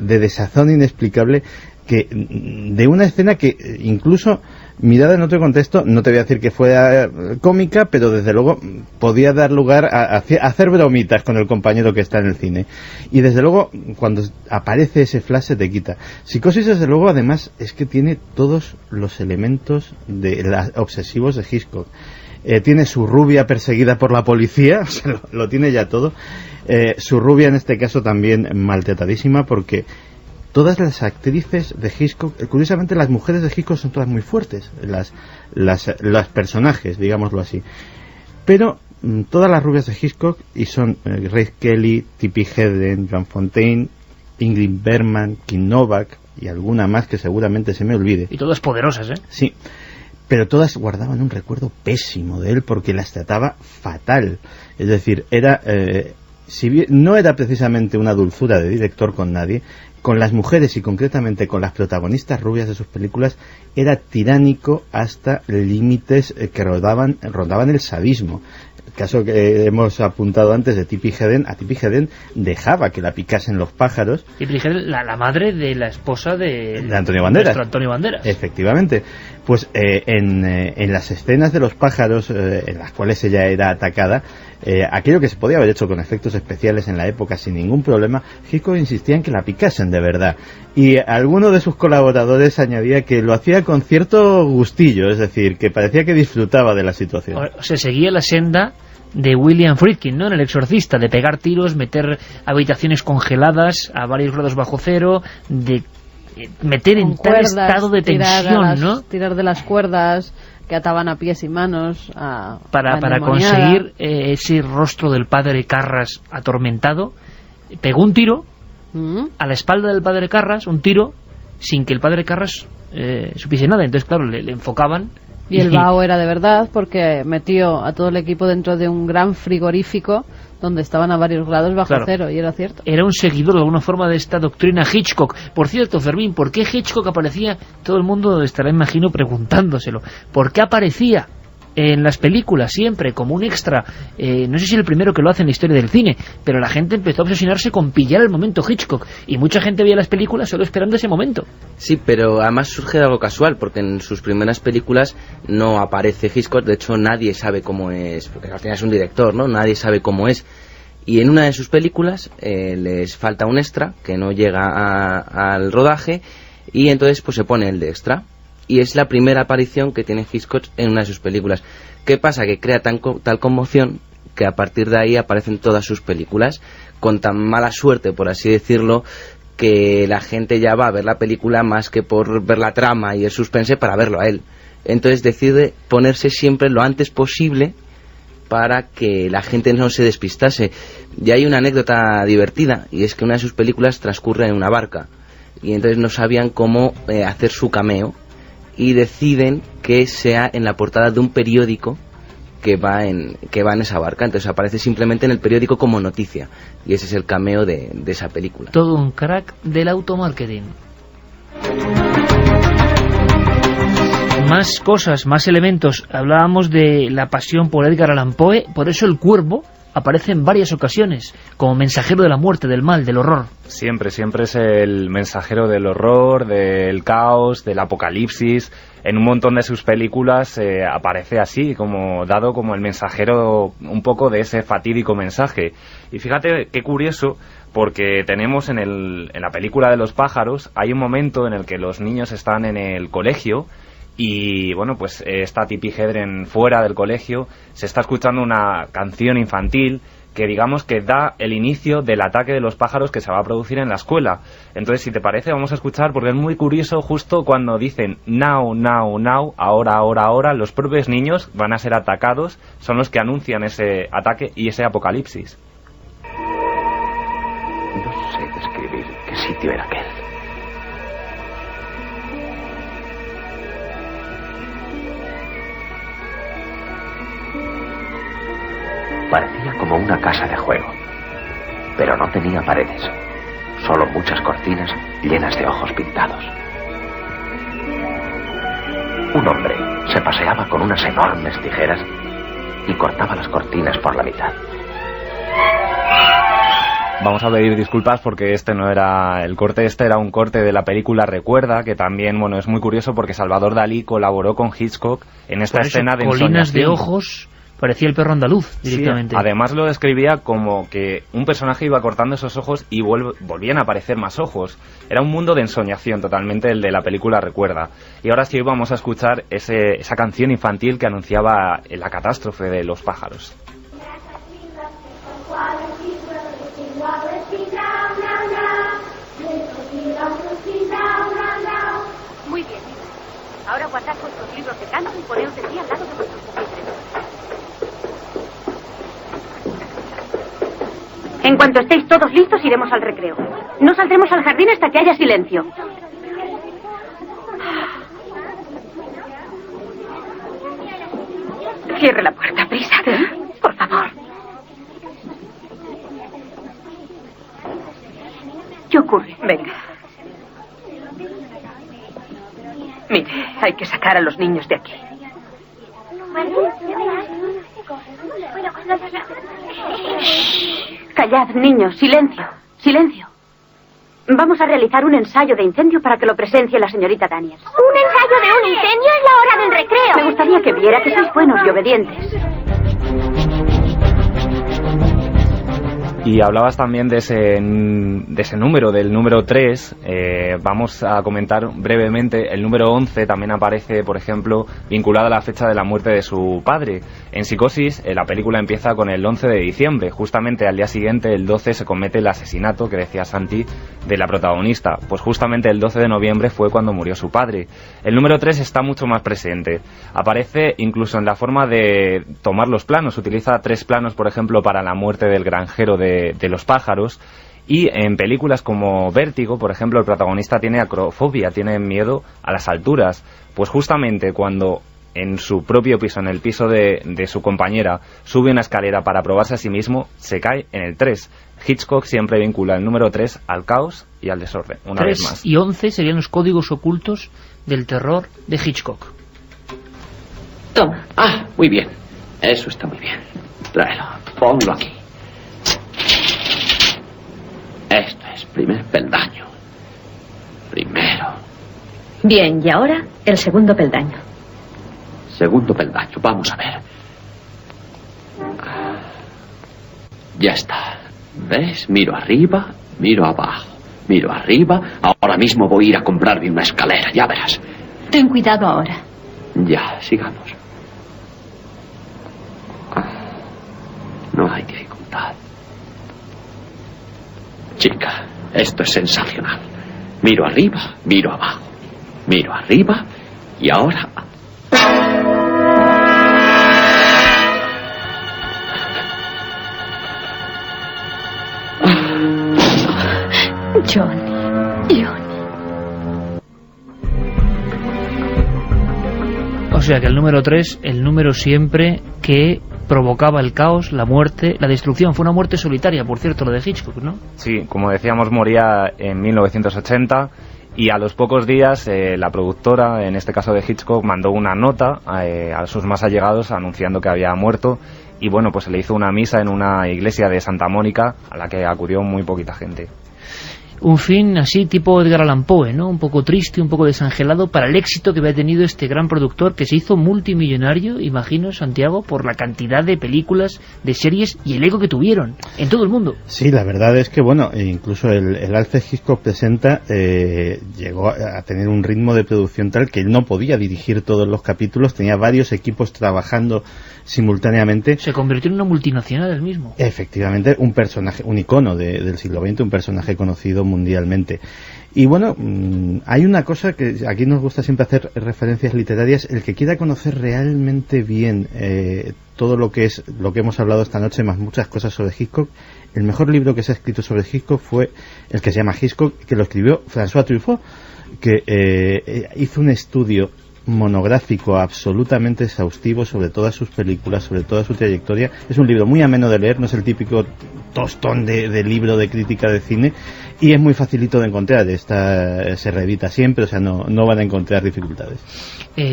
de desazón inexplicable de una escena que incluso mirada en otro contexto, no te voy a decir que fuera cómica, pero desde luego podía dar lugar a hacer bromitas con el compañero que está en el cine. Y desde luego cuando aparece ese flash se te quita. Psicosis desde luego además es que tiene todos los elementos obsesivos de Hitchcock. Tiene su rubia perseguida por la policía, o sea, lo tiene ya todo. Su rubia en este caso también maltratadísima porque todas las actrices de Hitchcock, curiosamente las mujeres de Hitchcock son todas muy fuertes, las personajes, digámoslo así. Pero todas las rubias de Hitchcock, y son Grace Kelly, Tippi Hedren, Joan Fontaine, Ingrid Bergman, Kim Novak y alguna más que seguramente se me olvide. Y todas poderosas, ¿eh? Sí, pero todas guardaban un recuerdo pésimo de él porque las trataba fatal. Es decir, si bien no era precisamente una dulzura de director con nadie, con las mujeres y concretamente con las protagonistas rubias de sus películas era tiránico hasta límites que rondaban el sadismo. El caso que hemos apuntado antes de Tippi Hedren, a Tippi Hedren dejaba que la picasen los pájaros. Tippi Hedren, la madre de la esposa de Antonio Banderas. Antonio Banderas. Efectivamente. Pues en las escenas de los pájaros en las cuales ella era atacada, aquello que se podía haber hecho con efectos especiales en la época sin ningún problema, Hitchcock insistía en que la picasen de verdad. Y alguno de sus colaboradores añadía que lo hacía con cierto gustillo, es decir, que parecía que disfrutaba de la situación. O sea, seguía la senda de William Friedkin, ¿no?, en El Exorcista, de pegar tiros, meter habitaciones congeladas a varios grados bajo cero, de meter en tal estado de tensión, ¿no? Tirar de las cuerdas que ataban a pies y manos para conseguir ese rostro del padre Carras atormentado. Pegó un tiro a la espalda del padre Carras, un tiro sin que el padre Carras supiese nada. Entonces, claro, le enfocaban. Y el vaho era de verdad porque metió a todo el equipo dentro de un gran frigorífico donde estaban a varios grados bajo cero, y era cierto. Era un seguidor de alguna forma de esta doctrina Hitchcock. Por cierto, Fermín, ¿por qué Hitchcock aparecía? Todo el mundo estará, imagino, preguntándoselo. ¿Por qué aparecía en las películas siempre como un extra. No sé si el primero que lo hace en la historia del cine, pero la gente empezó a obsesionarse con pillar el momento Hitchcock, y mucha gente veía las películas solo esperando ese momento. Sí, pero además surge de algo casual, porque en sus primeras películas no aparece Hitchcock. De hecho nadie sabe cómo es, porque al final es un director, ¿no? Nadie sabe cómo es. Y en una de sus películas les falta un extra que no llega al rodaje, y entonces pues se pone el de extra. Y es la primera aparición que tiene Hitchcock en una de sus películas. ¿Qué pasa? Que crea tal conmoción que a partir de ahí aparecen todas sus películas, con tan mala suerte, por así decirlo, que la gente ya va a ver la película más que por ver la trama y el suspense, para verlo a él. Entonces decide ponerse siempre lo antes posible para que la gente no se despistase. Y hay una anécdota divertida, y es que una de sus películas transcurre en una barca, y entonces no sabían cómo hacer su cameo, y deciden que sea en la portada de un periódico que va en esa barca. Entonces aparece simplemente en el periódico como noticia, y ese es el cameo de esa película. Todo un crack del automarketing. Más cosas, más elementos. Hablábamos de la pasión por Edgar Allan Poe, por eso el cuervo aparece en varias ocasiones como mensajero de la muerte, del mal, del horror. Siempre es el mensajero del horror, del caos, del apocalipsis. En un montón de sus películas aparece así, como dado como el mensajero un poco de ese fatídico mensaje. Y fíjate qué curioso, porque tenemos en la película de los pájaros, hay un momento en el que los niños están en el colegio. Y bueno, pues está Tippi Hedren fuera del colegio, se está escuchando una canción infantil que digamos que da el inicio del ataque de los pájaros que se va a producir en la escuela. Entonces, si te parece, vamos a escuchar, porque es muy curioso, justo cuando dicen now, now, now, ahora, ahora, ahora, los propios niños van a ser atacados, son los que anuncian ese ataque y ese apocalipsis. No sé describir qué sitio era aquel. Parecía como una casa de juego, pero no tenía paredes, solo muchas cortinas llenas de ojos pintados. Un hombre se paseaba con unas enormes tijeras y cortaba las cortinas por la mitad. Vamos a pedir disculpas porque este no era el corte, este era un corte de la película Recuerda, que también, bueno, es muy curioso porque Salvador Dalí colaboró con Hitchcock en esta escena de colinas de ojos. Parecía el perro andaluz directamente. Sí, además lo describía como que un personaje iba cortando esos ojos y volvían a aparecer más ojos. Era un mundo de ensoñación totalmente el de la película Recuerda. Y ahora sí vamos a escuchar esa canción infantil que anunciaba la catástrofe de los pájaros. Muy bien. Ahora guardad vuestros libros de canto y poneos de pie al lado de vuestros pupitres. En cuanto estéis todos listos, iremos al recreo. No saldremos al jardín hasta que haya silencio. Cierre la puerta, prisa. Por favor. ¿Qué ocurre? Venga. Mire, hay que sacar a los niños de aquí. Callad, niños, silencio, silencio. Vamos a realizar un ensayo de incendio para que lo presencie la señorita Daniels. ¿Un ensayo de un incendio? Es la hora del recreo. Me gustaría que viera que sois buenos y obedientes. Y hablabas también de ese número, del número 3. Vamos a comentar brevemente. El número 11 también aparece, por ejemplo, vinculado a la fecha de la muerte de su padre. En Psicosis, la película empieza con el 11 de diciembre. Justamente al día siguiente, el 12, se comete el asesinato, que decía Santi, de la protagonista. Pues justamente el 12 de noviembre fue cuando murió su padre. El número 3 está mucho más presente. Aparece incluso en la forma de tomar los planos. Utiliza 3 planos, por ejemplo, para la muerte del granjero de los pájaros, y en películas como Vértigo, por ejemplo, el protagonista tiene acrofobia, tiene miedo a las alturas. Pues justamente cuando en su propio piso, en el piso de su compañera, sube una escalera para probarse a sí mismo, se cae en el 3. Hitchcock siempre vincula el número 3 al caos y al desorden, una vez más. 3 y 11 serían los códigos ocultos del terror de Hitchcock. Toma. Ah, Muy bien. Eso está muy bien. Tráelo. Ponlo aquí. Esto es primer peldaño. Primero. Bien, y ahora el segundo peldaño. Segundo peldaño. Vamos a ver. Ya está. ¿Ves? Miro arriba, miro abajo. Miro arriba. Ahora mismo voy a ir a comprarme una escalera. Ya verás. Ten cuidado ahora. Ya, sigamos. No hay dificultad. Chica, esto es sensacional. Miro arriba, miro abajo. Miro arriba y ahora... Johnny. O sea que el número 3, el número siempre que provocaba el caos, la muerte, la destrucción. Fue una muerte solitaria, por cierto, lo de Hitchcock, ¿no? Sí, como decíamos, moría en 1980 y a los pocos días la productora, en este caso de Hitchcock, mandó una nota a sus más allegados anunciando que había muerto, y bueno, pues se le hizo una misa en una iglesia de Santa Mónica a la que acudió muy poquita gente. Un fin así tipo Edgar Allan Poe, ¿no? Un poco triste, un poco desangelado para el éxito que había tenido este gran productor que se hizo multimillonario, imagino, Santiago, por la cantidad de películas, de series y el ego que tuvieron en todo el mundo. Sí, la verdad es que, bueno, incluso el Alfred Hitchcock Presenta llegó a tener un ritmo de producción tal que él no podía dirigir todos los capítulos, tenía varios equipos trabajando simultáneamente. Se convirtió en una multinacional él mismo. Efectivamente, un personaje, un icono del siglo XX, un personaje conocido mundialmente. Y bueno, hay una cosa que aquí nos gusta siempre hacer referencias literarias. El que quiera conocer realmente bien todo lo que hemos hablado esta noche, más muchas cosas sobre Hitchcock, el mejor libro que se ha escrito sobre Hitchcock fue el que se llama Hitchcock, que lo escribió François Truffaut, que hizo un estudio monográfico absolutamente exhaustivo sobre todas sus películas, sobre toda su trayectoria. Es un libro muy ameno de leer, no es el típico tostón de libro de crítica de cine, y es muy facilito de encontrar. Se reedita siempre, o sea, no van a encontrar dificultades.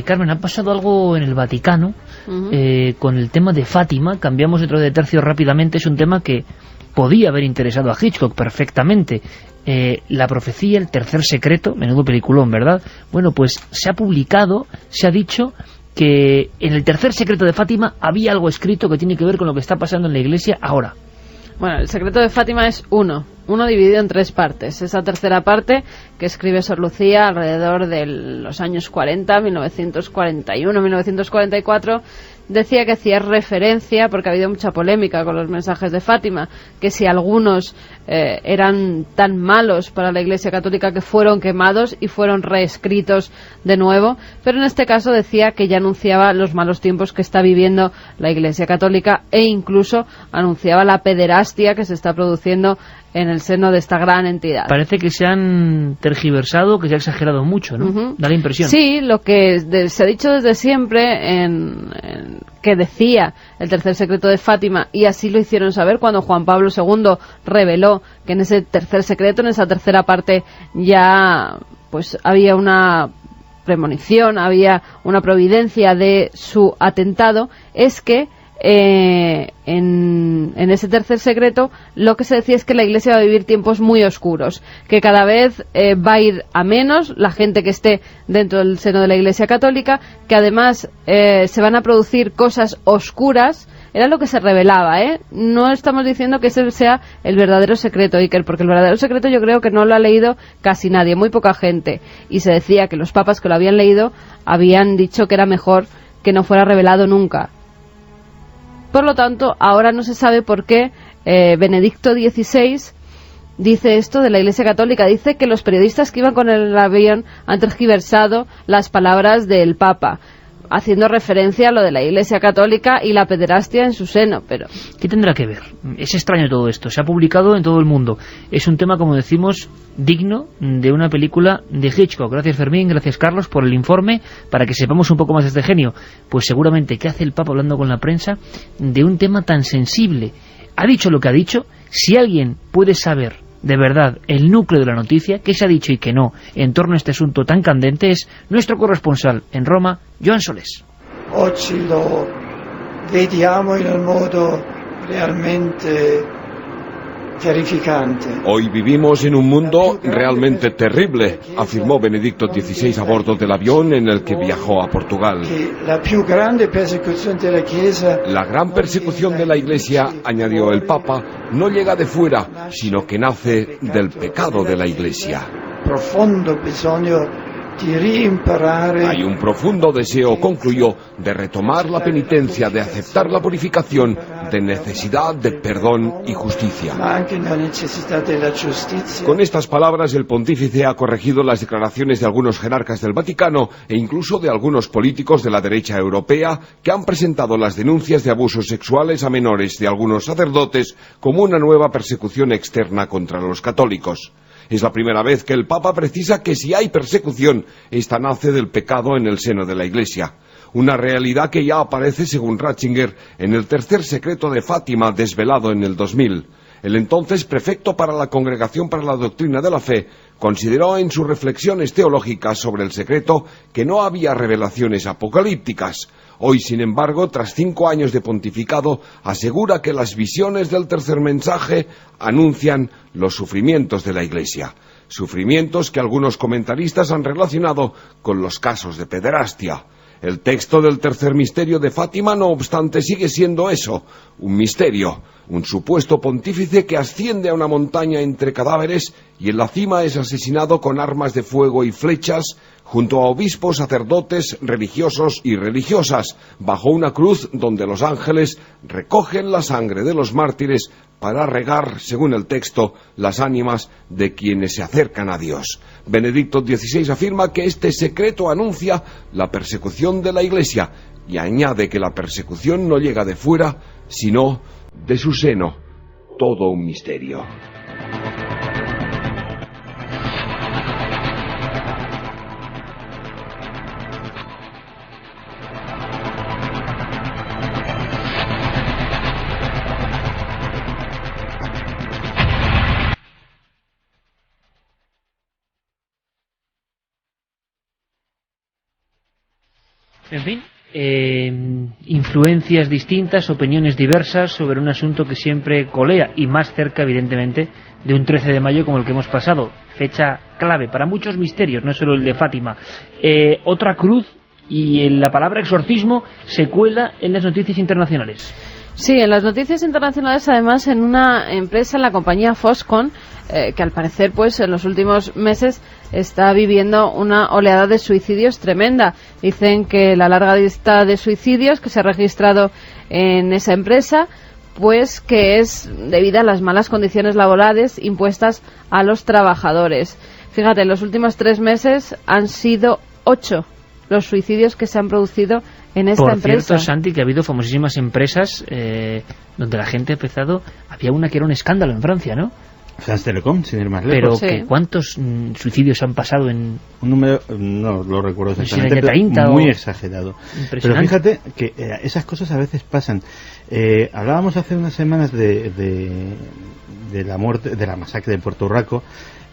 Carmen, ha pasado algo en el Vaticano con el tema de Fátima. Cambiamos dentro de tercio rápidamente. Es un tema que podía haber interesado a Hitchcock perfectamente. La profecía, el tercer secreto, menudo peliculón, ¿verdad? Bueno, pues se ha publicado, se ha dicho que en el tercer secreto de Fátima había algo escrito que tiene que ver con lo que está pasando en la iglesia ahora. Bueno, el secreto de Fátima es uno dividido en 3 partes. Esa tercera parte que escribe Sor Lucía alrededor de los años 40, 1941, 1944, decía que hacía referencia, porque ha habido mucha polémica con los mensajes de Fátima, que si algunos eran tan malos para la Iglesia Católica que fueron quemados y fueron reescritos de nuevo, pero en este caso decía que ya anunciaba los malos tiempos que está viviendo la Iglesia Católica, e incluso anunciaba la pederastia que se está produciendo en el seno de esta gran entidad. Parece que se han tergiversado, que se ha exagerado mucho, ¿no? Da la impresión. Sí, lo que se ha dicho desde siempre que decía el tercer secreto de Fátima, y así lo hicieron saber cuando Juan Pablo II reveló que en ese tercer secreto, en esa tercera parte, ya pues había una premonición, había una providencia de su atentado, es que en ese tercer secreto lo que se decía es que la Iglesia va a vivir tiempos muy oscuros, que cada vez va a ir a menos la gente que esté dentro del seno de la Iglesia Católica, que además se van a producir cosas oscuras. Era lo que se revelaba, No estamos diciendo que ese sea el verdadero secreto, Iker, porque el verdadero secreto yo creo que no lo ha leído casi nadie, muy poca gente, y se decía que los papas que lo habían leído habían dicho que era mejor que no fuera revelado nunca. Por lo tanto, ahora no se sabe por qué Benedicto XVI dice esto de la Iglesia Católica. Dice que los periodistas que iban con el avión han tergiversado las palabras del Papa, haciendo referencia a lo de la Iglesia Católica y la pederastia en su seno. Pero ¿qué tendrá que ver? Es extraño todo esto. Se ha publicado en todo el mundo. Es un tema, como decimos, digno de una película de Hitchcock. Gracias, Fermín, gracias, Carlos, por el informe, para que sepamos un poco más de este genio. Pues seguramente, ¿qué hace el Papa hablando con la prensa de un tema tan sensible? Ha dicho lo que ha dicho. Si alguien puede saber de verdad el núcleo de la noticia, qué se ha dicho y qué no, en torno a este asunto tan candente, es nuestro corresponsal en Roma, Joan Solés. vediamo in un modo realmente terrificante. Hoy vivimos en un mundo realmente terrible, afirmó Benedicto XVI a bordo del avión en el que viajó a Portugal. La gran persecución de la Iglesia, añadió el Papa, no llega de fuera, sino que nace del pecado de la Iglesia. Hay un profundo deseo, concluyó, de retomar la penitencia, de aceptar la purificación, de necesidad de perdón y justicia. Con estas palabras, el pontífice ha corregido las declaraciones de algunos jerarcas del Vaticano e incluso de algunos políticos de la derecha europea que han presentado las denuncias de abusos sexuales a menores de algunos sacerdotes como una nueva persecución externa contra los católicos. Es la primera vez que el Papa precisa que si hay persecución, esta nace del pecado en el seno de la Iglesia. Una realidad que ya aparece, según Ratzinger, en el tercer secreto de Fátima, desvelado en el 2000. El entonces prefecto para la Congregación para la Doctrina de la Fe consideró en sus reflexiones teológicas sobre el secreto que no había revelaciones apocalípticas. Hoy, sin embargo, tras 5 años de pontificado, asegura que las visiones del tercer mensaje anuncian los sufrimientos de la Iglesia. Sufrimientos que algunos comentaristas han relacionado con los casos de pederastia. El texto del tercer misterio de Fátima, no obstante, sigue siendo eso, un misterio, un supuesto pontífice que asciende a una montaña entre cadáveres y en la cima es asesinado con armas de fuego y flechas, junto a obispos, sacerdotes, religiosos y religiosas, bajo una cruz donde los ángeles recogen la sangre de los mártires para regar, según el texto, las ánimas de quienes se acercan a Dios. Benedicto XVI afirma que este secreto anuncia la persecución de la Iglesia y añade que la persecución no llega de fuera, sino de su seno, todo un misterio. En fin, influencias distintas, opiniones diversas sobre un asunto que siempre colea, y más cerca, evidentemente, de un 13 de mayo como el que hemos pasado. Fecha clave para muchos misterios, no solo el de Fátima. Otra cruz, y la palabra exorcismo se cuela en las noticias internacionales. Sí, en las noticias internacionales, además, en una empresa, en la compañía Foxconn, que al parecer, pues, en los últimos meses está viviendo una oleada de suicidios tremenda. Dicen que la larga lista de suicidios que se ha registrado en esa empresa, pues que es debido a las malas condiciones laborales impuestas a los trabajadores. Fíjate, en los últimos 3 meses han sido 8 los suicidios que se han producido en esta empresa. Por cierto, Santi, que ha habido famosísimas empresas donde la gente ha empezado... Había una que era un escándalo en Francia, ¿no? France Telecom, sin ir más lejos. Pero sí. ¿Cuántos suicidios han pasado en...? Un número, no lo recuerdo exactamente, de 30 muy exagerado. Pero fíjate que esas cosas a veces pasan. Hablábamos hace unas semanas de la muerte, de la masacre de Puerto Rico,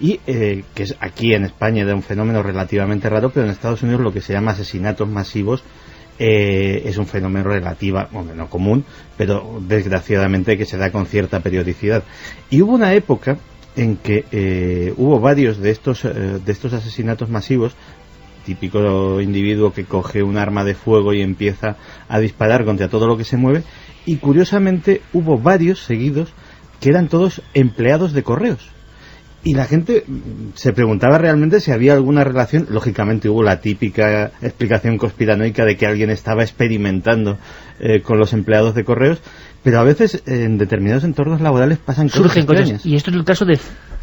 y que es aquí en España era un fenómeno relativamente raro, pero en Estados Unidos lo que se llama asesinatos masivos es un fenómeno relativamente no común, pero desgraciadamente que se da con cierta periodicidad. Y hubo una época en que hubo varios de estos asesinatos masivos, típico individuo que coge un arma de fuego y empieza a disparar contra todo lo que se mueve, y curiosamente hubo varios seguidos que eran todos empleados de correos. Y la gente se preguntaba realmente si había alguna relación. Lógicamente hubo la típica explicación conspiranoica de que alguien estaba experimentando con los empleados de correos, pero a veces en determinados entornos laborales pasan cosas extrañas. Y esto es el caso de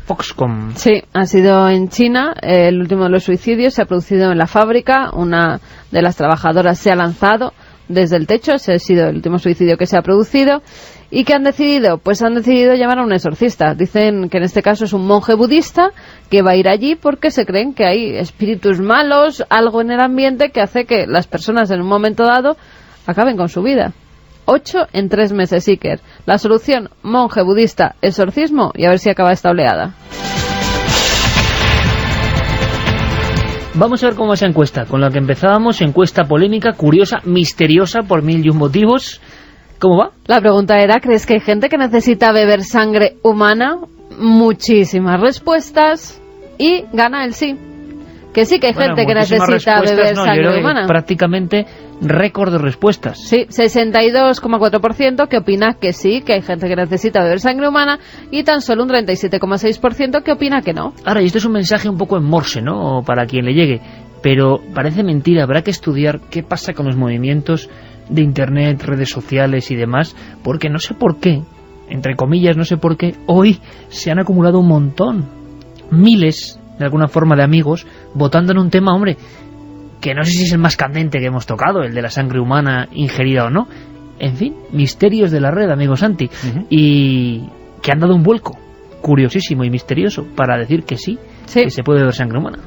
Foxconn. Sí, ha sido en China. El último de los suicidios se ha producido en la fábrica. Una de las trabajadoras se ha lanzado desde el techo. Ese ha sido el último suicidio que se ha producido. ¿Y qué han decidido? Pues han decidido llamar a un exorcista. Dicen que en este caso es un monje budista que va a ir allí porque se creen que hay espíritus malos, algo en el ambiente que hace que las personas en un momento dado acaben con su vida. 8 en 3 meses, Iker. La solución: monje budista, exorcismo, y a ver si acaba esta oleada. Vamos a ver cómo va esa encuesta. Con la que empezábamos, encuesta polémica, curiosa, misteriosa por 1001 motivos. ¿Cómo va? La pregunta era, ¿crees que hay gente que necesita beber sangre humana? Muchísimas respuestas y gana el sí. Que sí que hay gente que necesita beber sangre humana. Prácticamente récord de respuestas. Sí, 62,4% que opina que sí, que hay gente que necesita beber sangre humana, y tan solo un 37,6% que opina que no. Ahora, y esto es un mensaje un poco en morse, ¿no? Para quien le llegue, pero parece mentira, habrá que estudiar qué pasa con los movimientos de Internet, redes sociales y demás, porque no sé por qué, entre comillas, no sé por qué, hoy se han acumulado un montón, miles de alguna forma de amigos votando en un tema, hombre, que no sé si es el más candente que hemos tocado, el de la sangre humana ingerida o no. En fin, misterios de la red, amigo Santi, y que han dado un vuelco curiosísimo y misterioso para decir que sí, que se puede beber sangre humana.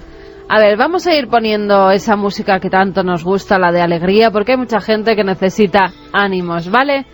A ver, vamos a ir poniendo esa música que tanto nos gusta, la de alegría, porque hay mucha gente que necesita ánimos, ¿vale?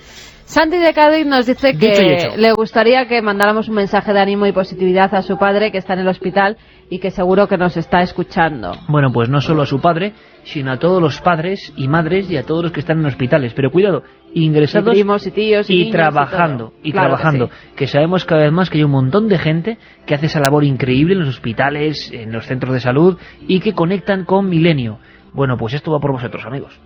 Santi de Cádiz nos dice que le gustaría que mandáramos un mensaje de ánimo y positividad a su padre, que está en el hospital y que seguro que nos está escuchando. Bueno, pues no solo a su padre, sino a todos los padres y madres y a todos los que están en hospitales. Pero cuidado, ingresados y primos y tíos y niños trabajando, claro que sabemos cada vez más que hay un montón de gente que hace esa labor increíble en los hospitales, en los centros de salud y que conectan con Milenio. Bueno, pues esto va por vosotros, amigos.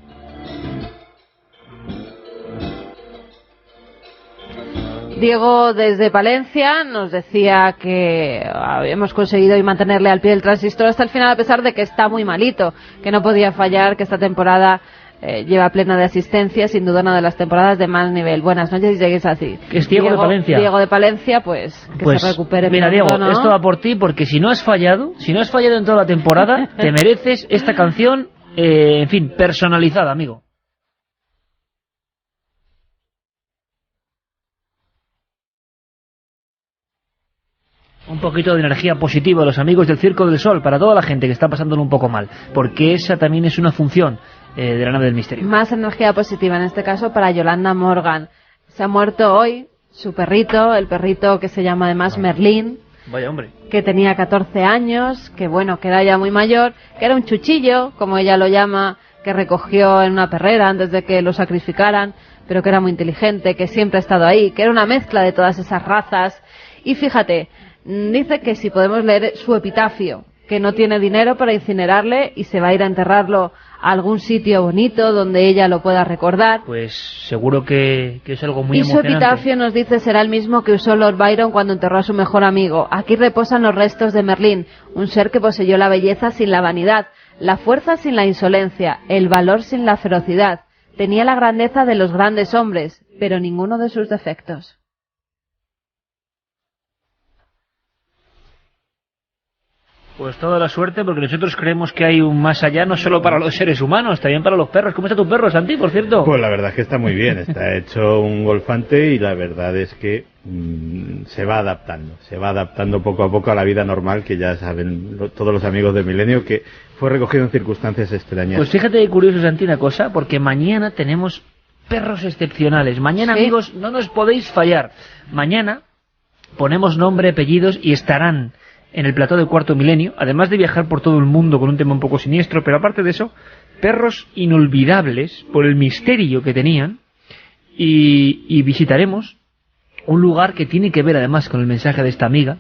Diego desde Palencia nos decía que habíamos conseguido hoy mantenerle al pie del transistor hasta el final, a pesar de que está muy malito, que no podía fallar, que esta temporada lleva plena de asistencia, sin duda una de las temporadas de más nivel. Buenas noches y seguís así. Es Diego de Palencia. Diego de Palencia, pues que se recupere. Mira, pronto, Diego, ¿no? esto va por ti, porque si no has fallado en toda la temporada, te mereces esta canción, en fin, personalizada, amigo. Un poquito de energía positiva a los amigos del Circo del Sol, para toda la gente que está pasándolo un poco mal, porque esa también es una función de la nave del misterio. Más energía positiva en este caso para Yolanda Morgan. Se ha muerto hoy su perrito, el perrito que se llama además Merlín. Vaya hombre. Que tenía 14 años, que bueno, que era ya muy mayor, que era un chuchillo, como ella lo llama, que recogió en una perrera antes de que lo sacrificaran, pero que era muy inteligente, que siempre ha estado ahí, que era una mezcla de todas esas razas. Y fíjate, dice que si podemos leer su epitafio, que no tiene dinero para incinerarle y se va a ir a enterrarlo a algún sitio bonito donde ella lo pueda recordar. Pues seguro que es algo muy emocionante. Y su epitafio, nos dice, será el mismo que usó Lord Byron cuando enterró a su mejor amigo. Aquí reposan los restos de Merlín, un ser que poseyó la belleza sin la vanidad, la fuerza sin la insolencia, el valor sin la ferocidad. Tenía la grandeza de los grandes hombres, pero ninguno de sus defectos. Pues toda la suerte, porque nosotros creemos que hay un más allá, no solo para los seres humanos, también para los perros. ¿Cómo está tu perro, Santi, por cierto? Pues la verdad es que está muy bien, está hecho un golfante y la verdad es que se va adaptando poco a poco a la vida normal, que ya saben todos los amigos de Milenio, que fue recogido en circunstancias extrañas. Pues fíjate qué curioso, Santi, una cosa, porque mañana tenemos perros excepcionales. Mañana, ¿sí? Amigos, no nos podéis fallar. Mañana ponemos nombre, apellidos y estarán en el plató de Cuarto Milenio, además de viajar por todo el mundo con un tema un poco siniestro, pero aparte de eso, perros inolvidables por el misterio que tenían, y visitaremos un lugar que tiene que ver además con el mensaje de esta amiga,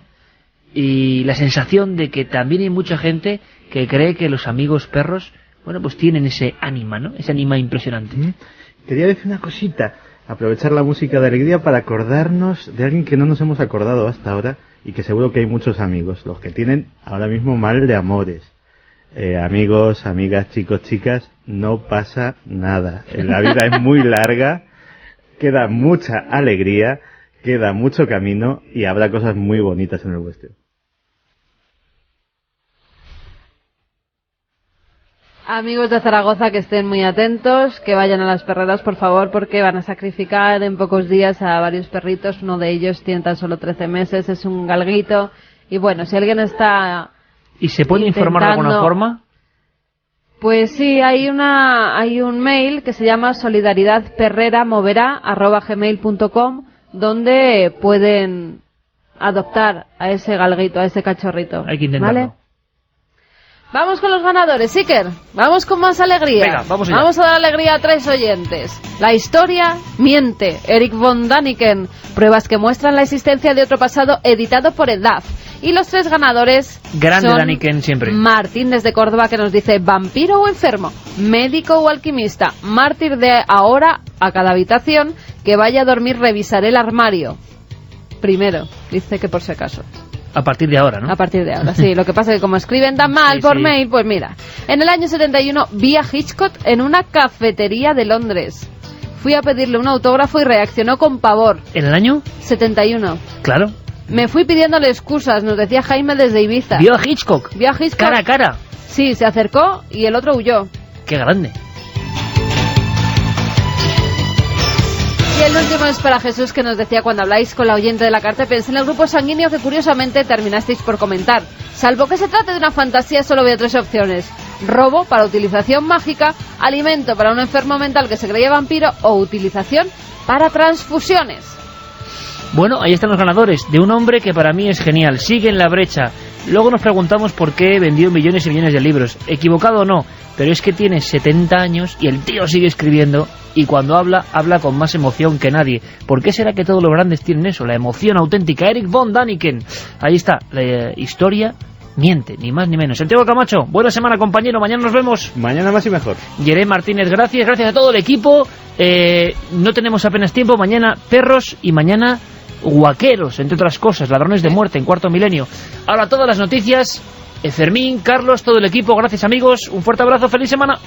y la sensación de que también hay mucha gente que cree que los amigos perros, bueno, pues tienen ese ánima, ¿no? Ese ánima impresionante. Quería decir una cosita, aprovechar la música de alegría para acordarnos de alguien que no nos hemos acordado hasta ahora, y que seguro que hay muchos amigos, los que tienen ahora mismo mal de amores. Amigos, amigas, chicos, chicas, no pasa nada. La vida es muy larga, queda mucha alegría, queda mucho camino y habrá cosas muy bonitas en el vuestro. Amigos de Zaragoza, que estén muy atentos, que vayan a las perreras, por favor, porque van a sacrificar en pocos días a varios perritos. Uno de ellos tiene tan solo 13 meses, es un galguito. Y bueno, si alguien está... ¿Y se puede informar de alguna forma? Pues sí, hay un mail que se llama solidaridadperreramovera@gmail.com, donde pueden adoptar a ese galguito, a ese cachorrito. Hay que intentarlo. ¿Vale? Vamos con los ganadores, Iker. Vamos con más alegría. Venga, vamos allá. Vamos a dar alegría a 3 oyentes. La historia miente. Eric von Daniken. Pruebas que muestran la existencia de otro pasado, editado por EDAF. Y los 3 ganadores Grande son Daniken siempre. Martín desde Córdoba, que nos dice: vampiro o enfermo, médico o alquimista, mártir de ahora a cada habitación, que vaya a dormir revisaré el armario. Primero, dice que por si acaso. A partir de ahora, ¿no? A partir de ahora, sí. Lo que pasa es que como escriben tan mal por mail, pues mira. En el año 71 vi a Hitchcock en una cafetería de Londres. Fui a pedirle un autógrafo y reaccionó con pavor. ¿En el año? 71. Claro. Me fui pidiéndole excusas, nos decía Jaime desde Ibiza. ¿Vio a Hitchcock? Vio a Hitchcock. Cara a cara. Sí, se acercó y el otro huyó. Qué grande. Y el último es para Jesús, que nos decía: cuando habláis con la oyente de la carta, pensé en el grupo sanguíneo que curiosamente terminasteis por comentar. Salvo que se trate de una fantasía, solo veo 3 opciones: robo para utilización mágica, alimento para un enfermo mental que se creía vampiro, o utilización para transfusiones. Bueno, ahí están los ganadores, de un hombre que para mí es genial, sigue en la brecha. Luego nos preguntamos por qué vendió millones y millones de libros. Equivocado o no, pero es que tiene 70 años y el tío sigue escribiendo, y cuando habla con más emoción que nadie. ¿Por qué será que todos los grandes tienen eso? La emoción auténtica. Eric von Daniken. Ahí está, la historia miente, ni más ni menos. Santiago Camacho, buena semana, compañero, mañana nos vemos. Mañana más y mejor. Yeré Martínez, gracias a todo el equipo. No tenemos apenas tiempo, mañana perros y mañana guaqueros, entre otras cosas, ladrones de muerte en Cuarto Milenio. Ahora todas las noticias, Fermín, Carlos, todo el equipo, gracias amigos, un fuerte abrazo, feliz semana.